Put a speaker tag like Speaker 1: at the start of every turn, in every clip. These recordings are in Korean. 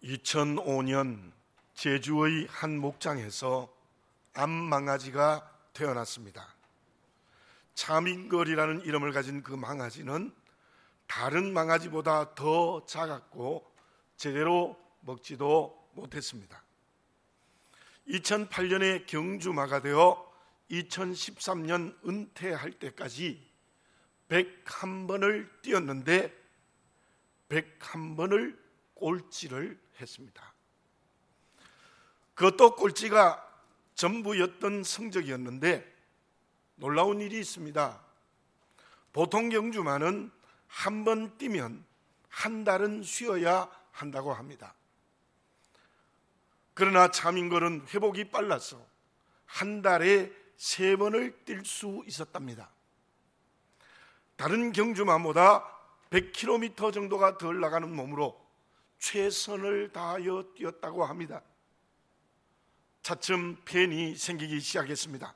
Speaker 1: 2005년 제주의 한 목장에서 암망아지가 태어났습니다. 차민걸이라는 이름을 가진 그 망아지는 다른 망아지보다 더 작았고 제대로 먹지도 못했습니다. 2008년에 경주마가 되어 2013년 은퇴할 때까지 101번을 뛰었는데 101번을 꼴찌를 했습니다. 그것도 꼴찌가 전부였던 성적이었는데 놀라운 일이 있습니다. 보통 경주마는 한 번 뛰면 한 달은 쉬어야 한다고 합니다. 그러나 차민걸은 회복이 빨라서 한 달에 3번을 뛸 수 있었답니다. 다른 경주마보다 100km 정도가 덜 나가는 몸으로 최선을 다하여 뛰었다고 합니다. 차츰 팬이 생기기 시작했습니다.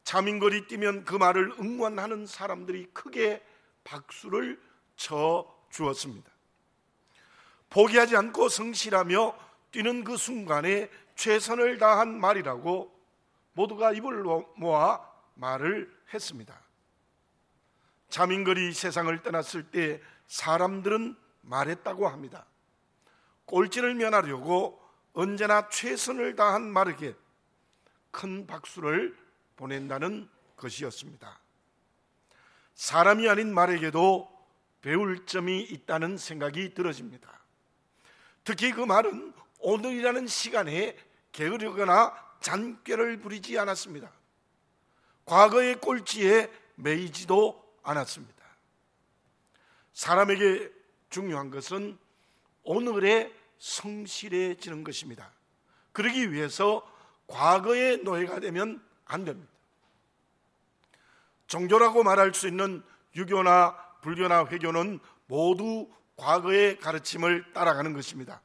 Speaker 1: 차민걸이 뛰면 그 말을 응원하는 사람들이 크게 박수를 쳐 주었습니다. 포기하지 않고 성실하며 뛰는 그 순간에 최선을 다한 말이라고 모두가 입을 모아 말을 했습니다. 차민걸이 세상을 떠났을 때 사람들은 말했다고 합니다. 꼴찌를 면하려고 언제나 최선을 다한 말에게 큰 박수를 보낸다는 것이었습니다. 사람이 아닌 말에게도 배울 점이 있다는 생각이 들어집니다. 특히 그 말은 오늘이라는 시간에 게으르거나 잔꾀를 부리지 않았습니다. 과거의 꼴찌에 매이지도 않았습니다. 사람에게 중요한 것은 오늘에 성실해지는 것입니다. 그러기 위해서 과거의 노예가 되면 안 됩니다. 종교라고 말할 수 있는 유교나 불교나 회교는 모두 과거의 가르침을 따라가는 것입니다.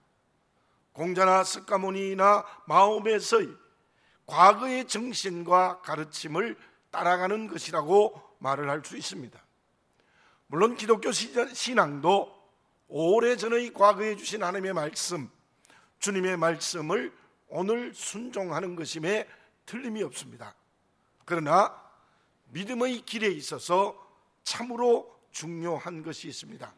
Speaker 1: 공자나 석가모니나 마오메서의 과거의 정신과 가르침을 따라가는 것이라고 말을 할 수 있습니다. 물론 기독교 신앙도 오래전의 과거에 주신 하나님의 말씀, 주님의 말씀을 오늘 순종하는 것임에 틀림이 없습니다. 그러나 믿음의 길에 있어서 참으로 중요한 것이 있습니다.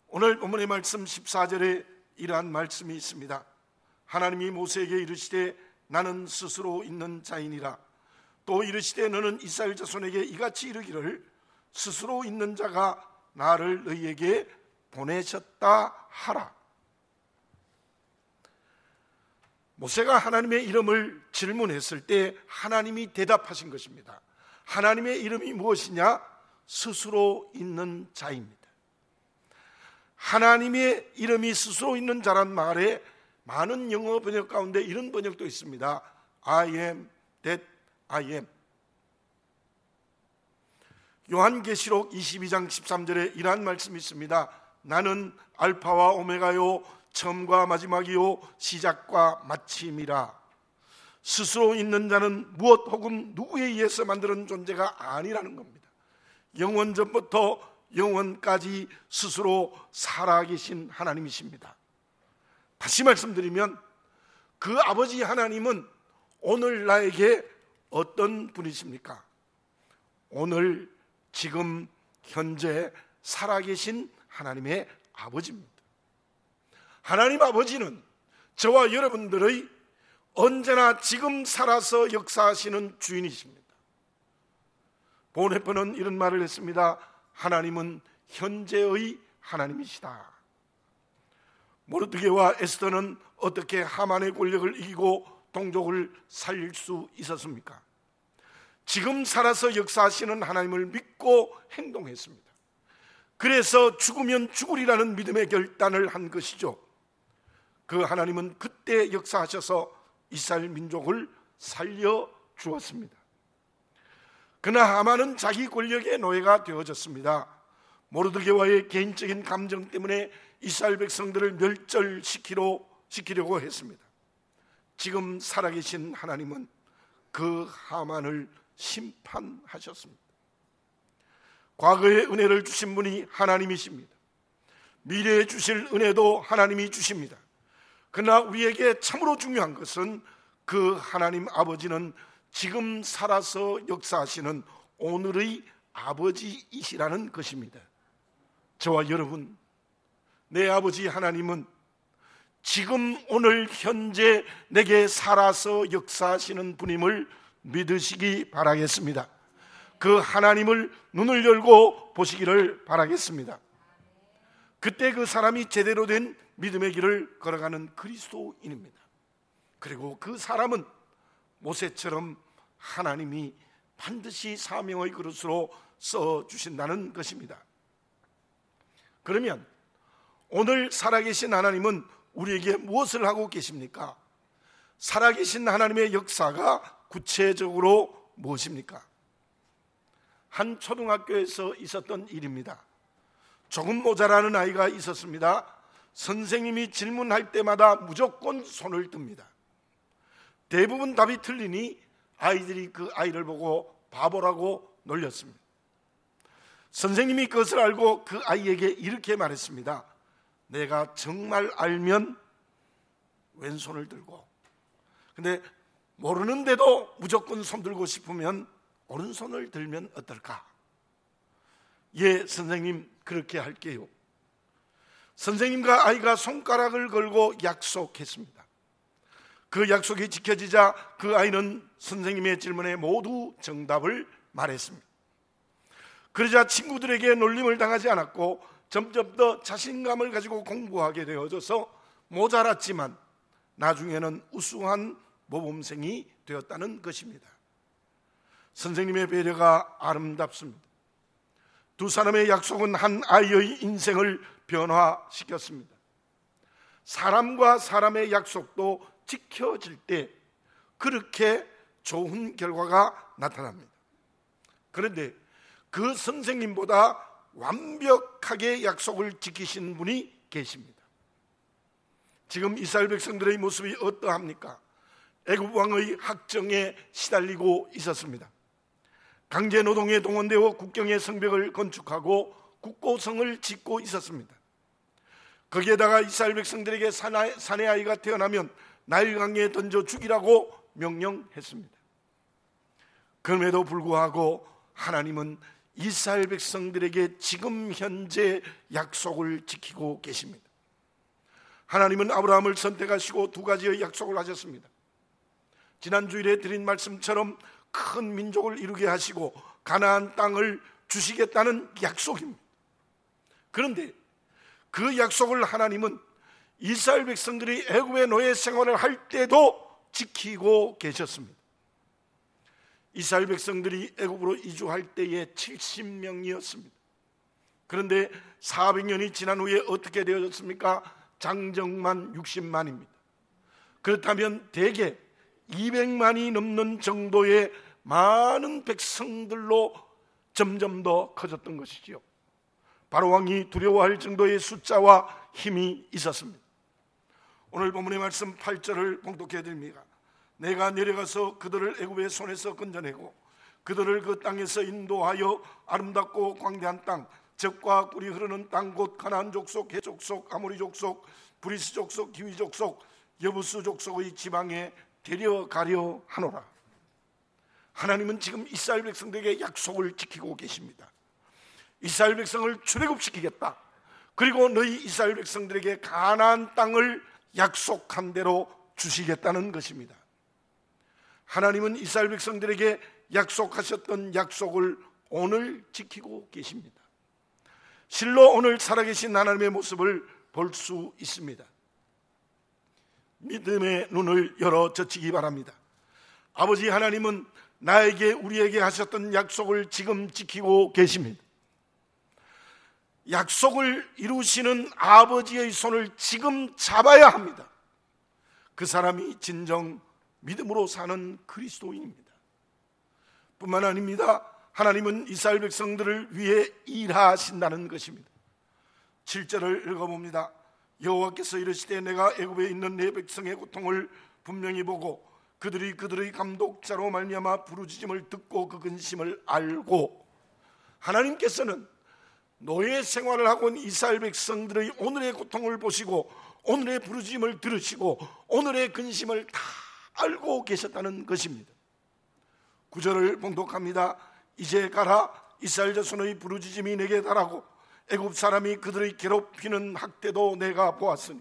Speaker 1: 오늘 본문의 말씀 14절에 이러한 말씀이 있습니다. 하나님이 모세에게 이르시되 나는 스스로 있는 자이니라. 또 이르시되 너는 이스라엘 자손에게 이같이 이르기를 스스로 있는 자가 나를 너희에게 보내셨다 하라. 모세가 하나님의 이름을 질문했을 때 하나님이 대답하신 것입니다. 하나님의 이름이 무엇이냐? 스스로 있는 자입니다. 하나님의 이름이 스스로 있는 자란 말에 많은 영어 번역 가운데 이런 번역도 있습니다. I am that I am. 요한계시록 22장 13절에 이러한 말씀이 있습니다. 나는 알파와 오메가요 처음과 마지막이요 시작과 마침이라. 스스로 있는 자는 무엇 혹은 누구에 의해서 만드는 존재가 아니라는 겁니다. 영원 전부터 영원까지 스스로 살아계신 하나님이십니다. 다시 말씀드리면 그 아버지 하나님은 오늘 나에게 어떤 분이십니까? 오늘 지금 현재 살아계신 하나님의 아버지입니다. 하나님 아버지는 저와 여러분들의 언제나 지금 살아서 역사하시는 주인이십니다. 보네퍼는 이런 말을 했습니다. 하나님은 현재의 하나님이시다. 모르드게와 에스더는 어떻게 하만의 권력을 이기고 동족을 살릴 수 있었습니까? 지금 살아서 역사하시는 하나님을 믿고 행동했습니다. 그래서 죽으면 죽으리라는 믿음의 결단을 한 것이죠. 그 하나님은 그때 역사하셔서 이스라엘 민족을 살려 주었습니다. 그러나 하만은 자기 권력의 노예가 되어졌습니다. 모르드게와의 개인적인 감정 때문에 이스라엘 백성들을 멸절시키려고 했습니다. 지금 살아계신 하나님은 그 하만을 심판하셨습니다. 과거에 은혜를 주신 분이 하나님이십니다. 미래에 주실 은혜도 하나님이 주십니다. 그러나 우리에게 참으로 중요한 것은 그 하나님 아버지는 지금 살아서 역사하시는 오늘의 아버지이시라는 것입니다. 저와 여러분, 내 아버지 하나님은 지금 오늘 현재 내게 살아서 역사하시는 분임을 믿으시기 바라겠습니다. 그 하나님을 눈을 열고 보시기를 바라겠습니다. 그때 그 사람이 제대로 된 믿음의 길을 걸어가는 그리스도인입니다. 그리고 그 사람은 모세처럼 하나님이 반드시 사명의 그릇으로 써주신다는 것입니다. 그러면 오늘 살아계신 하나님은 우리에게 무엇을 하고 계십니까? 살아계신 하나님의 역사가 구체적으로 무엇입니까? 한 초등학교에서 있었던 일입니다. 조금 모자라는 아이가 있었습니다. 선생님이 질문할 때마다 무조건 손을 듭니다. 대부분 답이 틀리니 아이들이 그 아이를 보고 바보라고 놀렸습니다. 선생님이 그것을 알고 그 아이에게 이렇게 말했습니다. 내가 정말 알면 왼손을 들고, 근데 모르는데도 무조건 손 들고 싶으면 오른손을 들면 어떨까? 예, 선생님, 그렇게 할게요. 선생님과 아이가 손가락을 걸고 약속했습니다. 그 약속이 지켜지자 그 아이는 선생님의 질문에 모두 정답을 말했습니다. 그러자 친구들에게 놀림을 당하지 않았고 점점 더 자신감을 가지고 공부하게 되어져서 모자랐지만 나중에는 우수한 모범생이 되었다는 것입니다. 선생님의 배려가 아름답습니다. 두 사람의 약속은 한 아이의 인생을 변화시켰습니다. 사람과 사람의 약속도 지켜질 때 그렇게 좋은 결과가 나타납니다. 그런데 그 선생님보다 완벽하게 약속을 지키신 분이 계십니다. 지금 이스라엘 백성들의 모습이 어떠합니까? 애굽 왕의 학정에 시달리고 있었습니다. 강제 노동에 동원되어 국경의 성벽을 건축하고 국고성을 짓고 있었습니다. 거기에다가 이스라엘 백성들에게 사내 아이가 태어나면 나일강에 던져 죽이라고 명령했습니다. 그럼에도 불구하고 하나님은 이스라엘 백성들에게 지금 현재 약속을 지키고 계십니다. 하나님은 아브라함을 선택하시고 두 가지의 약속을 하셨습니다. 지난 주일에 드린 말씀처럼 큰 민족을 이루게 하시고 가나안 땅을 주시겠다는 약속입니다. 그런데 그 약속을 하나님은 이스라엘 백성들이 애굽의 노예 생활을 할 때도 지키고 계셨습니다. 이스라엘 백성들이 애굽으로 이주할 때에 70명이었습니다. 그런데 400년이 지난 후에 어떻게 되어졌습니까? 장정만 60만입니다. 그렇다면 대개 200만이 넘는 정도의 많은 백성들로 점점 더 커졌던 것이지요. 바로 왕이 두려워할 정도의 숫자와 힘이 있었습니다. 오늘 본문의 말씀 8절을 봉독해 드립니다. 내가 내려가서 그들을 애굽의 손에서 건져내고 그들을 그 땅에서 인도하여 아름답고 광대한 땅, 젖과 꿀이 흐르는 땅, 곧 가나안 족속, 헷 족속, 아모리 족속, 브리스 족속, 기위 족속, 여부스 족속의 지방에 데려가려 하노라. 하나님은 지금 이스라엘 백성들에게 약속을 지키고 계십니다. 이스라엘 백성을 출애굽시키겠다. 그리고 너희 이스라엘 백성들에게 가나안 땅을 약속한 대로 주시겠다는 것입니다. 하나님은 이스라엘 백성들에게 약속하셨던 약속을 오늘 지키고 계십니다. 실로 오늘 살아계신 하나님의 모습을 볼 수 있습니다. 믿음의 눈을 열어 젖히기 바랍니다. 아버지 하나님은 나에게 우리에게 하셨던 약속을 지금 지키고 계십니다. 약속을 이루시는 아버지의 손을 지금 잡아야 합니다. 그 사람이 진정 믿음으로 사는 그리스도인입니다. 뿐만 아닙니다. 하나님은 이스라엘 백성들을 위해 일하신다는 것입니다. 7절을 읽어봅니다. 여호와께서 이르시되 내가 애굽에 있는 내 백성의 고통을 분명히 보고 그들이 그들의 감독자로 말미암아 부르짖음을 듣고 그 근심을 알고, 하나님께서는 노예 생활을 하고 있는 이스라엘 백성들의 오늘의 고통을 보시고 오늘의 부르짖음을 들으시고 오늘의 근심을 다 알고 계셨다는 것입니다. 9절을 봉독합니다. 이제 가라, 이스라엘 자손의 부르짖음이 내게 달하고 애굽 사람이 그들의 괴롭히는 학대도 내가 보았으니,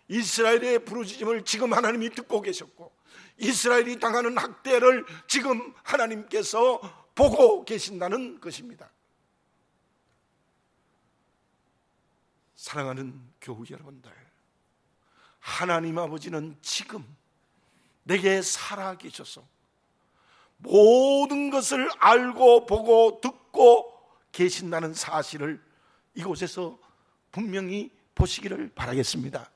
Speaker 1: 이스라엘의 부르짖음을 지금 하나님이 듣고 계셨고 이스라엘이 당하는 학대를 지금 하나님께서 보고 계신다는 것입니다. 사랑하는 교우 여러분들, 하나님 아버지는 지금 내게 살아계셔서 모든 것을 알고 보고 듣고 계신다는 사실을 이곳에서 분명히 보시기를 바라겠습니다.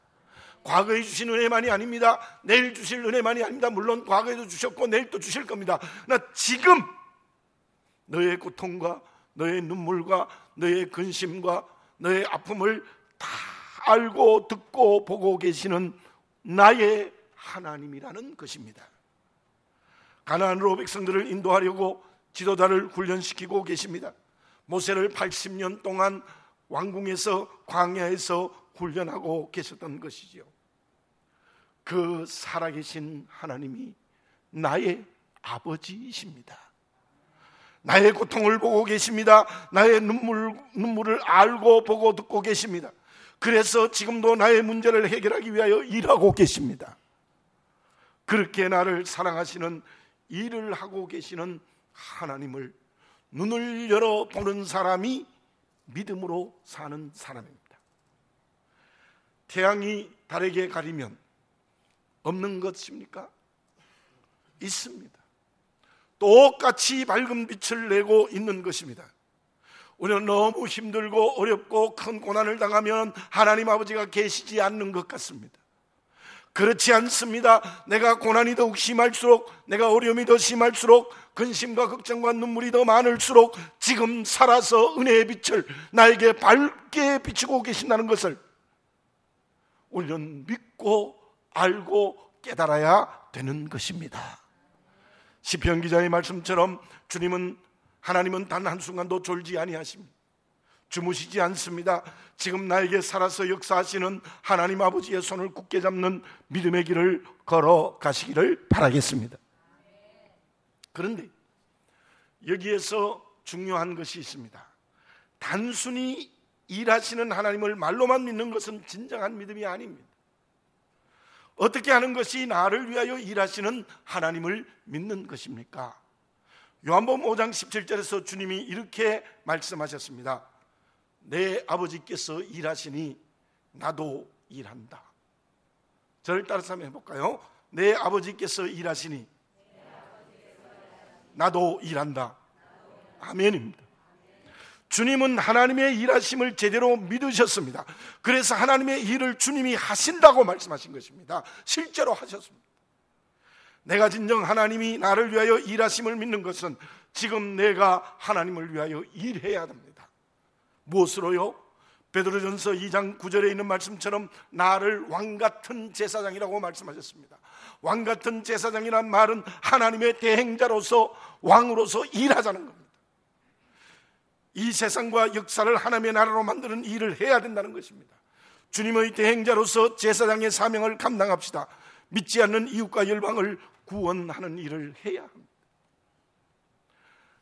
Speaker 1: 과거에 주신 은혜만이 아닙니다. 내일 주실 은혜만이 아닙니다. 물론 과거에도 주셨고 내일 또 주실 겁니다. 그러나 지금 너의 고통과 너의 눈물과 너의 근심과 너의 아픔을 다 알고 듣고 보고 계시는 나의 하나님이라는 것입니다. 가나안으로 백성들을 인도하려고 지도자를 훈련시키고 계십니다. 모세를 80년 동안 왕궁에서 광야에서 훈련하고 계셨던 것이지요. 그 살아계신 하나님이 나의 아버지이십니다. 나의 고통을 보고 계십니다. 나의 눈물을 알고 보고 듣고 계십니다. 그래서 지금도 나의 문제를 해결하기 위하여 일하고 계십니다. 그렇게 나를 사랑하시는 일을 하고 계시는 하나님을 눈을 열어 보는 사람이 믿음으로 사는 사람입니다. 태양이 달에게 가리면 없는 것입니까? 있습니다. 똑같이 밝은 빛을 내고 있는 것입니다. 우리는 너무 힘들고 어렵고 큰 고난을 당하면 하나님 아버지가 계시지 않는 것 같습니다. 그렇지 않습니다. 내가 고난이 더욱 심할수록, 내가 어려움이 더 심할수록, 근심과 걱정과 눈물이 더 많을수록 지금 살아서 은혜의 빛을 나에게 밝게 비추고 계신다는 것을 우리는 믿고 알고 깨달아야 되는 것입니다. 시편 기자의 말씀처럼 하나님은 단 한순간도 졸지 아니하십니다. 주무시지 않습니다. 지금 나에게 살아서 역사하시는 하나님 아버지의 손을 굳게 잡는 믿음의 길을 걸어가시기를 바라겠습니다. 그런데 여기에서 중요한 것이 있습니다. 단순히 일하시는 하나님을 말로만 믿는 것은 진정한 믿음이 아닙니다. 어떻게 하는 것이 나를 위하여 일하시는 하나님을 믿는 것입니까? 요한복음 5장 17절에서 주님이 이렇게 말씀하셨습니다. 내 아버지께서 일하시니 나도 일한다. 저를 따라서 한번 해볼까요? 내 아버지께서 일하시니 나도 일한다. 아멘입니다. 주님은 하나님의 일하심을 제대로 믿으셨습니다. 그래서 하나님의 일을 주님이 하신다고 말씀하신 것입니다. 실제로 하셨습니다. 내가 진정 하나님이 나를 위하여 일하심을 믿는 것은 지금 내가 하나님을 위하여 일해야 합니다. 무엇으로요? 베드로전서 2장 9절에 있는 말씀처럼 나를 왕같은 제사장이라고 말씀하셨습니다. 왕같은 제사장이란 말은 하나님의 대행자로서 왕으로서 일하자는 겁니다. 이 세상과 역사를 하나님의 나라로 만드는 일을 해야 된다는 것입니다. 주님의 대행자로서 제사장의 사명을 감당합시다. 믿지 않는 이웃과 열방을 구원하는 일을 해야 합니다.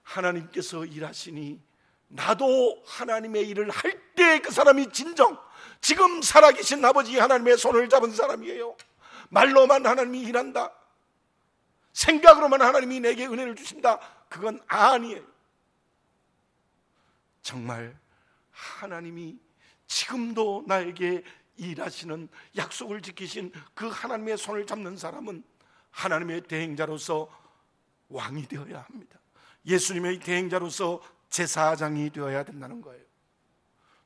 Speaker 1: 하나님께서 일하시니 나도 하나님의 일을 할 때 그 사람이 진정 지금 살아계신 아버지 하나님의 손을 잡은 사람이에요. 말로만 하나님이 일한다, 생각으로만 하나님이 내게 은혜를 주신다, 그건 아니에요. 정말 하나님이 지금도 나에게 일하시는 약속을 지키신 그 하나님의 손을 잡는 사람은 하나님의 대행자로서 왕이 되어야 합니다. 예수님의 대행자로서 제사장이 되어야 된다는 거예요.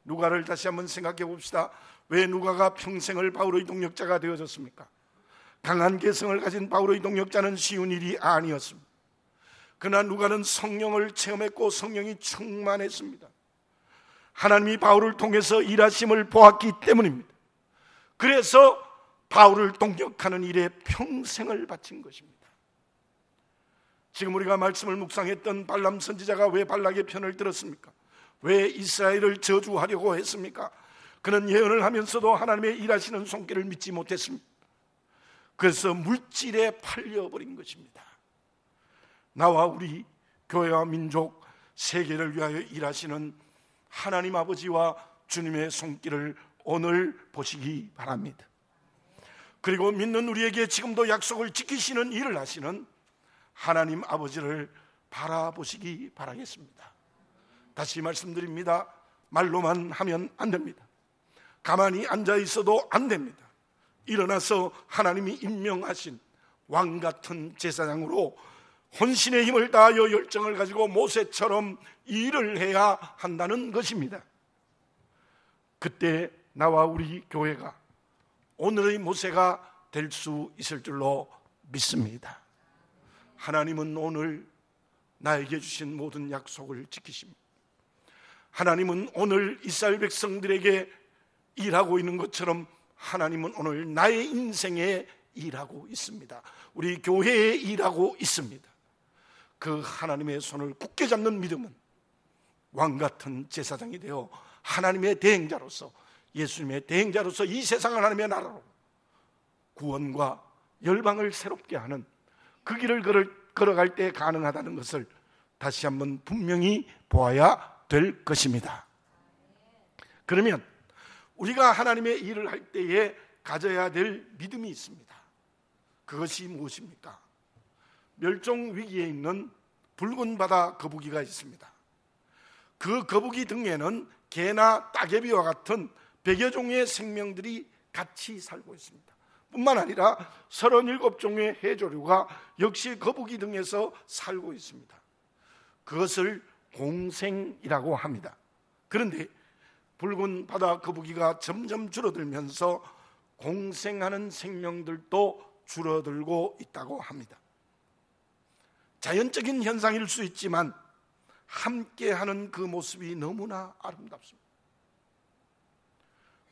Speaker 1: 누가를 다시 한번 생각해 봅시다. 왜 누가가 평생을 바울의 동역자가 되어졌습니까? 강한 개성을 가진 바울의 동역자는 쉬운 일이 아니었습니다. 그러나 누가는 성령을 체험했고 성령이 충만했습니다. 하나님이 바울을 통해서 일하심을 보았기 때문입니다. 그래서 바울을 동역하는 일에 평생을 바친 것입니다. 지금 우리가 말씀을 묵상했던 발람 선지자가 왜 발락의 편을 들었습니까? 왜 이스라엘을 저주하려고 했습니까? 그는 예언을 하면서도 하나님의 일하시는 손길을 믿지 못했습니다. 그래서 물질에 팔려버린 것입니다. 나와 우리 교회와 민족, 세계를 위하여 일하시는 하나님 아버지와 주님의 손길을 오늘 보시기 바랍니다. 그리고 믿는 우리에게 지금도 약속을 지키시는 일을 하시는 하나님 아버지를 바라보시기 바라겠습니다. 다시 말씀드립니다. 말로만 하면 안 됩니다. 가만히 앉아 있어도 안 됩니다. 일어나서 하나님이 임명하신 왕 같은 제사장으로 혼신의 힘을 다하여 열정을 가지고 모세처럼 일을 해야 한다는 것입니다. 그때 나와 우리 교회가 오늘의 모세가 될 수 있을 줄로 믿습니다. 하나님은 오늘 나에게 주신 모든 약속을 지키십니다. 하나님은 오늘 이스라엘 백성들에게 일하고 있는 것처럼 하나님은 오늘 나의 인생에 일하고 있습니다. 우리 교회에 일하고 있습니다. 그 하나님의 손을 굳게 잡는 믿음은 왕같은 제사장이 되어 하나님의 대행자로서, 예수님의 대행자로서 이 세상 하나님의 나라로 구원과 열방을 새롭게 하는 그 길을 걸어갈 때 가능하다는 것을 다시 한번 분명히 보아야 될 것입니다. 그러면 우리가 하나님의 일을 할 때에 가져야 될 믿음이 있습니다. 그것이 무엇입니까? 멸종 위기에 있는 붉은 바다 거북이가 있습니다. 그 거북이 등에는 개나 따개비와 같은 100여 종의 생명들이 같이 살고 있습니다. 뿐만 아니라 37종의 해조류가 역시 거북이 등에서 살고 있습니다. 그것을 공생이라고 합니다. 그런데 붉은 바다 거북이가 점점 줄어들면서 공생하는 생명들도 줄어들고 있다고 합니다. 자연적인 현상일 수 있지만 함께하는 그 모습이 너무나 아름답습니다.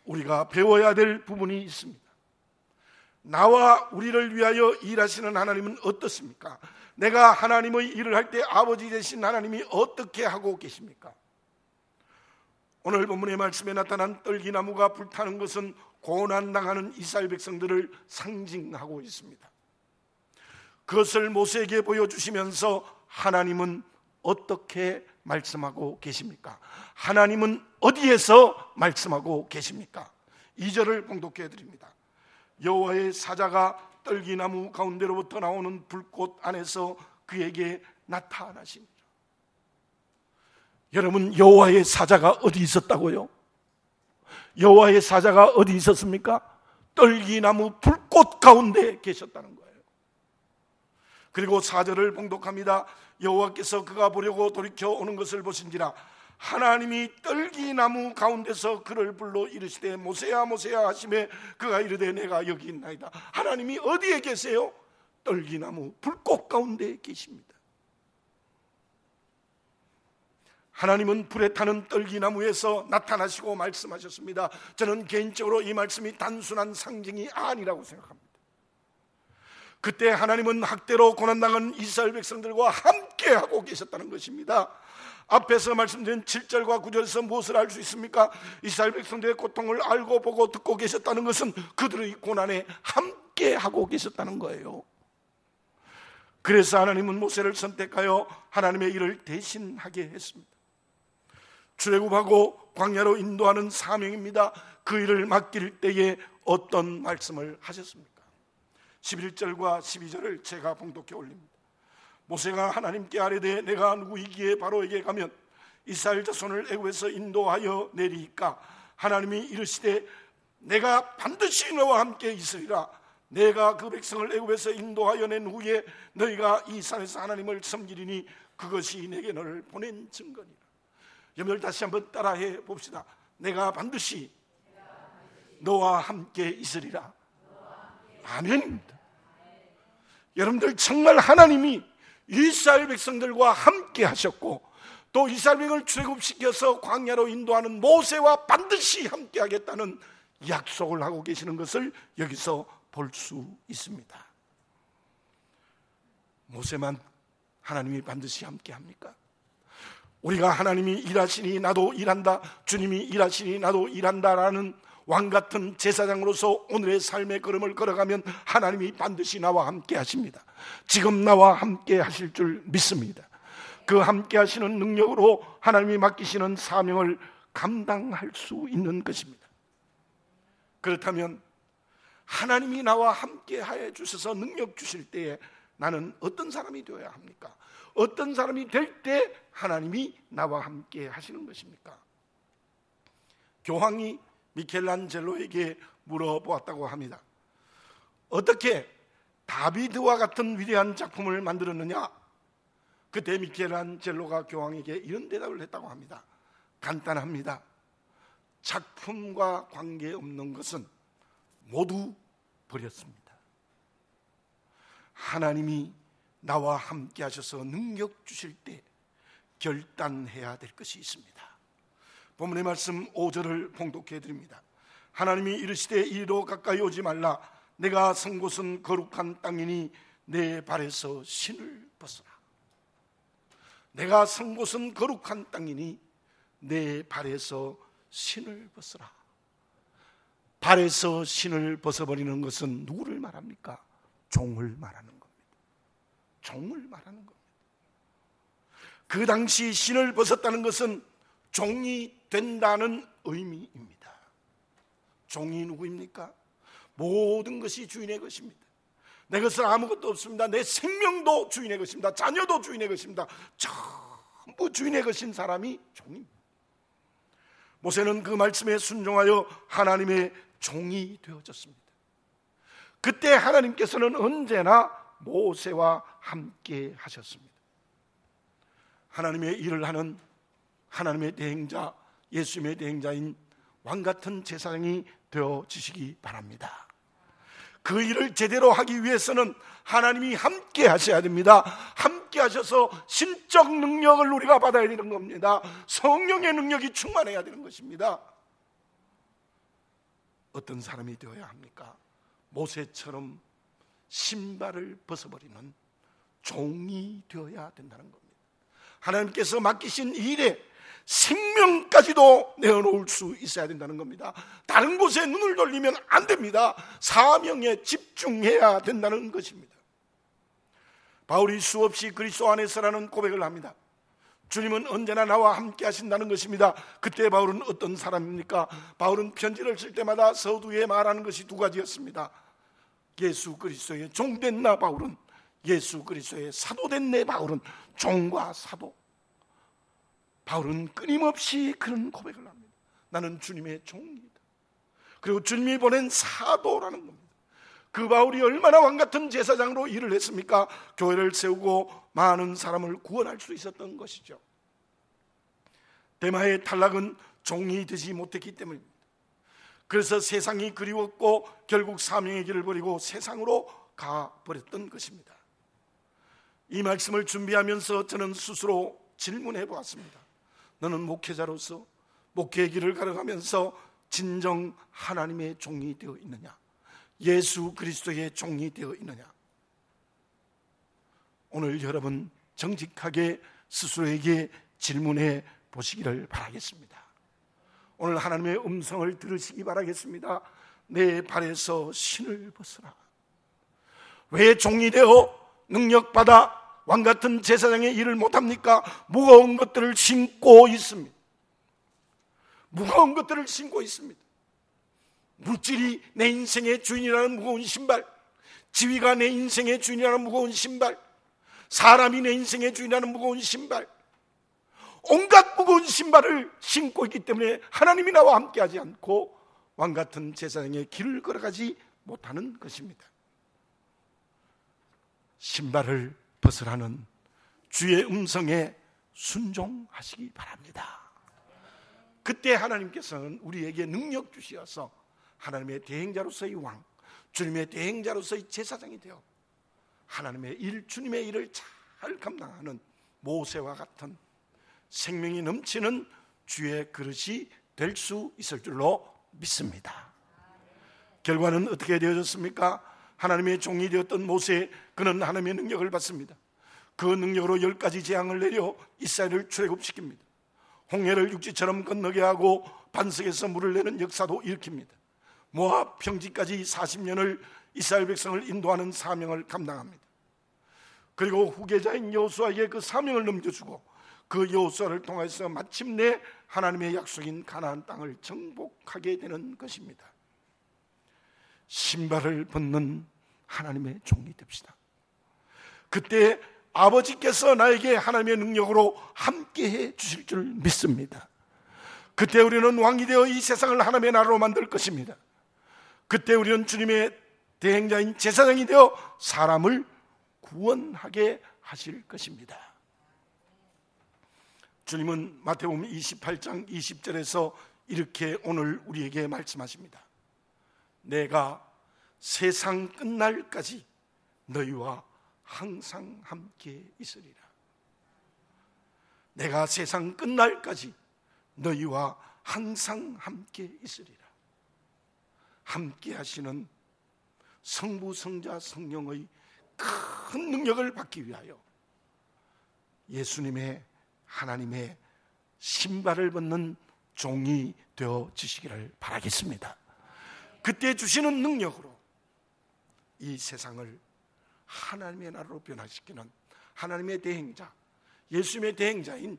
Speaker 1: 우리가 배워야 될 부분이 있습니다. 나와 우리를 위하여 일하시는 하나님은 어떻습니까? 내가 하나님의 일을 할 때 아버지 되신 하나님이 어떻게 하고 계십니까? 오늘 본문의 말씀에 나타난 떨기나무가 불타는 것은 고난당하는 이스라엘 백성들을 상징하고 있습니다. 그것을 모세에게 보여주시면서 하나님은 어떻게 말씀하고 계십니까? 하나님은 어디에서 말씀하고 계십니까? 2절을 봉독해 드립니다. 여호와의 사자가 떨기나무 가운데로부터 나오는 불꽃 안에서 그에게 나타나십니다. 여러분, 여호와의 사자가 어디 있었다고요? 여호와의 사자가 어디 있었습니까? 떨기나무 불꽃 가운데 계셨다는 거예요. 그리고 4절을 봉독합니다. 여호와께서 그가 보려고 돌이켜 오는 것을 보신지라 하나님이 떨기나무 가운데서 그를 불러 이르시되 모세야 모세야 하시매 그가 이르되 내가 여기 있나이다. 하나님이 어디에 계세요? 떨기나무 불꽃 가운데 계십니다. 하나님은 불에 타는 떨기나무에서 나타나시고 말씀하셨습니다. 저는 개인적으로 이 말씀이 단순한 상징이 아니라고 생각합니다. 그때 하나님은 학대로 고난당한 이스라엘 백성들과 함께하고 계셨다는 것입니다. 앞에서 말씀드린 7절과 9절에서 무엇을 알 수 있습니까? 이스라엘 백성들의 고통을 알고 보고 듣고 계셨다는 것은 그들의 고난에 함께하고 계셨다는 거예요. 그래서 하나님은 모세를 선택하여 하나님의 일을 대신하게 했습니다. 출애굽하고 광야로 인도하는 사명입니다. 그 일을 맡길 때에 어떤 말씀을 하셨습니까? 11절과 12절을 제가 봉독해 올립니다. 모세가 하나님께 아뢰되 내가 누구이기에 바로에게 가면 이스라엘 자손을 애굽에서 인도하여 내리이까? 하나님이 이르시되 내가 반드시 너와 함께 있으리라. 내가 그 백성을 애굽에서 인도하여 낸 후에 너희가 이 산에서 하나님을 섬기리니 그것이 내게 너를 보낸 증거니라. 여러분들 다시 한번 따라해 봅시다. 내가 반드시 너와 함께 있으리라. 아멘입니다. 여러분들 정말 하나님이 이스라엘 백성들과 함께 하셨고 또 이스라엘 백성을 출애굽시켜서 광야로 인도하는 모세와 반드시 함께 하겠다는 약속을 하고 계시는 것을 여기서 볼 수 있습니다. 모세만 하나님이 반드시 함께 합니까? 우리가 하나님이 일하시니 나도 일한다, 주님이 일하시니 나도 일한다라는 왕같은 제사장으로서 오늘의 삶의 걸음을 걸어가면 하나님이 반드시 나와 함께 하십니다. 지금 나와 함께 하실 줄 믿습니다. 그 함께 하시는 능력으로 하나님이 맡기시는 사명을 감당할 수 있는 것입니다. 그렇다면 하나님이 나와 함께 해 주셔서 능력 주실 때에 나는 어떤 사람이 되어야 합니까? 어떤 사람이 될 때 하나님이 나와 함께 하시는 것입니까? 교황이 미켈란젤로에게 물어보았다고 합니다. 어떻게 다비드와 같은 위대한 작품을 만들었느냐? 그때 미켈란젤로가 교황에게 이런 대답을 했다고 합니다. 간단합니다. 작품과 관계없는 것은 모두 버렸습니다. 하나님이 나와 함께 하셔서 능력 주실 때 결단해야 될 것이 있습니다. 본문의 말씀 5절을 봉독해 드립니다. 하나님이 이르시되 이리로 가까이 오지 말라. 내가 선 곳은 거룩한 땅이니 내 발에서 신을 벗어라. 내가 선 곳은 거룩한 땅이니 내 발에서 신을 벗어라. 발에서 신을 벗어버리는 것은 누구를 말합니까? 종을 말하는 겁니다. 종을 말하는 겁니다. 그 당시 신을 벗었다는 것은 종이 된다는 의미입니다. 종이 누구입니까? 모든 것이 주인의 것입니다. 내 것은 아무것도 없습니다. 내 생명도 주인의 것입니다. 자녀도 주인의 것입니다. 전부 주인의 것인 사람이 종입니다. 모세는 그 말씀에 순종하여 하나님의 종이 되어졌습니다. 그때 하나님께서는 언제나 모세와 함께 하셨습니다. 하나님의 일을 하는 하나님의 대행자, 예수님의 대행자인 왕같은 제사장이 되어지시기 바랍니다. 그 일을 제대로 하기 위해서는 하나님이 함께 하셔야 됩니다. 함께 하셔서 신적 능력을 우리가 받아야 되는 겁니다. 성령의 능력이 충만해야 되는 것입니다. 어떤 사람이 되어야 합니까? 모세처럼 신발을 벗어버리는 종이 되어야 된다는 겁니다. 하나님께서 맡기신 일에 생명까지도 내어놓을 수 있어야 된다는 겁니다. 다른 곳에 눈을 돌리면 안 됩니다. 사명에 집중해야 된다는 것입니다. 바울이 수없이 그리스도 안에서라는 고백을 합니다. 주님은 언제나 나와 함께 하신다는 것입니다. 그때 바울은 어떤 사람입니까? 바울은 편지를 쓸 때마다 서두에 말하는 것이 두 가지였습니다. 예수 그리스도의 종된 나 바울은, 예수 그리스도의 사도된 내 바울은, 종과 사도. 바울은 끊임없이 그런 고백을 합니다. 나는 주님의 종이다. 그리고 주님이 보낸 사도라는 겁니다. 그 바울이 얼마나 왕같은 제사장으로 일을 했습니까? 교회를 세우고 많은 사람을 구원할 수 있었던 것이죠. 데마의 탈락은 종이 되지 못했기 때문입니다. 그래서 세상이 그리웠고 결국 사명의 길을 버리고 세상으로 가버렸던 것입니다. 이 말씀을 준비하면서 저는 스스로 질문해 보았습니다. 너는 목회자로서 목회의 길을 걸어가면서 진정 하나님의 종이 되어 있느냐? 예수 그리스도의 종이 되어 있느냐? 오늘 여러분 정직하게 스스로에게 질문해 보시기를 바라겠습니다. 오늘 하나님의 음성을 들으시기 바라겠습니다. 내 발에서 신을 벗어라. 왜 종이 되어 능력받아 왕같은 제사장의 일을 못합니까? 무거운 것들을 신고 있습니다. 무거운 것들을 신고 있습니다. 물질이 내 인생의 주인이라는 무거운 신발, 지위가 내 인생의 주인이라는 무거운 신발, 사람이 내 인생의 주인이라는 무거운 신발, 온갖 무거운 신발을 신고 있기 때문에 하나님이 나와 함께하지 않고 왕같은 제사장의 길을 걸어가지 못하는 것입니다. 신발을 벗으라는 주의 음성에 순종하시기 바랍니다. 그때 하나님께서는 우리에게 능력 주시어서 하나님의 대행자로서의 왕, 주님의 대행자로서의 제사장이 되어 하나님의 일, 주님의 일을 잘 감당하는 모세와 같은 생명이 넘치는 주의 그릇이 될 수 있을 줄로 믿습니다. 결과는 어떻게 되어졌습니까? 하나님의 종이 되었던 모세, 그는 하나님의 능력을 받습니다. 그 능력으로 10가지 재앙을 내려 이스라엘을 출애굽시킵니다. 홍해를 육지처럼 건너게 하고 반석에서 물을 내는 역사도 일으킵니다. 모압 평지까지 40년을 이스라엘 백성을 인도하는 사명을 감당합니다. 그리고 후계자인 여호수아에게 그 사명을 넘겨주고 그 여호수아를 통해서 마침내 하나님의 약속인 가나안 땅을 정복하게 되는 것입니다. 신발을 벗는 하나님의 종이 됩시다. 그때 아버지께서 나에게 하나님의 능력으로 함께해 주실 줄 믿습니다. 그때 우리는 왕이 되어 이 세상을 하나님의 나라로 만들 것입니다. 그때 우리는 주님의 대행자인 제사장이 되어 사람을 구원하게 하실 것입니다. 주님은 마태복음 28장 20절에서 이렇게 오늘 우리에게 말씀하십니다. 내가 세상 끝날까지 너희와 항상 함께 있으리라. 내가 세상 끝날까지 너희와 항상 함께 있으리라. 함께 하시는 성부, 성자, 성령의 큰 능력을 받기 위하여 예수님의 하나님의 신발을 벗는 종이 되어 주시기를 바라겠습니다. 그때 주시는 능력으로 이 세상을 하나님의 나라로 변화시키는 하나님의 대행자, 예수님의 대행자인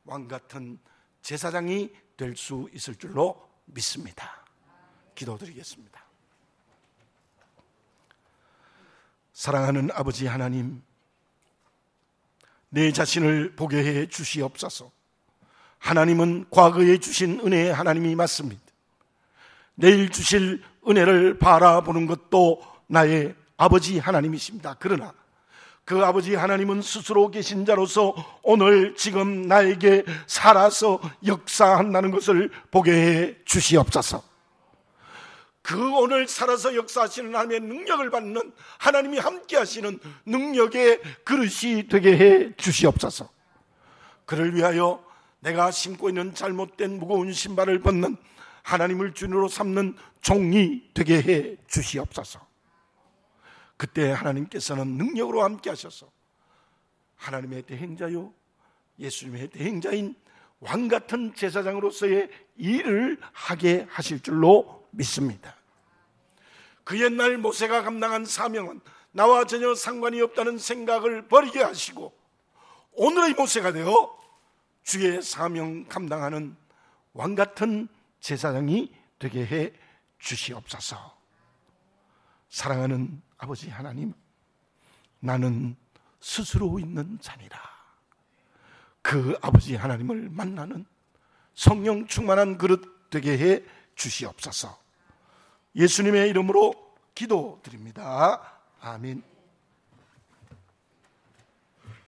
Speaker 1: 왕같은 제사장이 될 수 있을 줄로 믿습니다. 기도드리겠습니다. 사랑하는 아버지 하나님, 내 자신을 보게 해 주시옵소서. 하나님은 과거에 주신 은혜의 하나님이 맞습니다. 내일 주실 은혜를 바라보는 것도 나의 아버지 하나님이십니다. 그러나 그 아버지 하나님은 스스로 계신 자로서 오늘 지금 나에게 살아서 역사한다는 것을 보게 해 주시옵소서. 그 오늘 살아서 역사하시는 하나님의 능력을 받는, 하나님이 함께 하시는 능력의 그릇이 되게 해 주시옵소서. 그를 위하여 내가 신고 있는 잘못된 무거운 신발을 벗는, 하나님을 주인으로 삼는 종이 되게 해 주시옵소서. 그때 하나님께서는 능력으로 함께 하셔서 하나님의 대행자요 예수님의 대행자인 왕같은 제사장으로서의 일을 하게 하실 줄로 믿습니다. 그 옛날 모세가 감당한 사명은 나와 전혀 상관이 없다는 생각을 버리게 하시고 오늘의 모세가 되어 주의 사명 감당하는 왕같은 제사장이 되게 해 주시옵소서. 사랑하는 아버지 하나님, 나는 스스로 있는 자니라. 그 아버지 하나님을 만나는 성령 충만한 그릇 되게 해 주시옵소서. 예수님의 이름으로 기도드립니다. 아멘.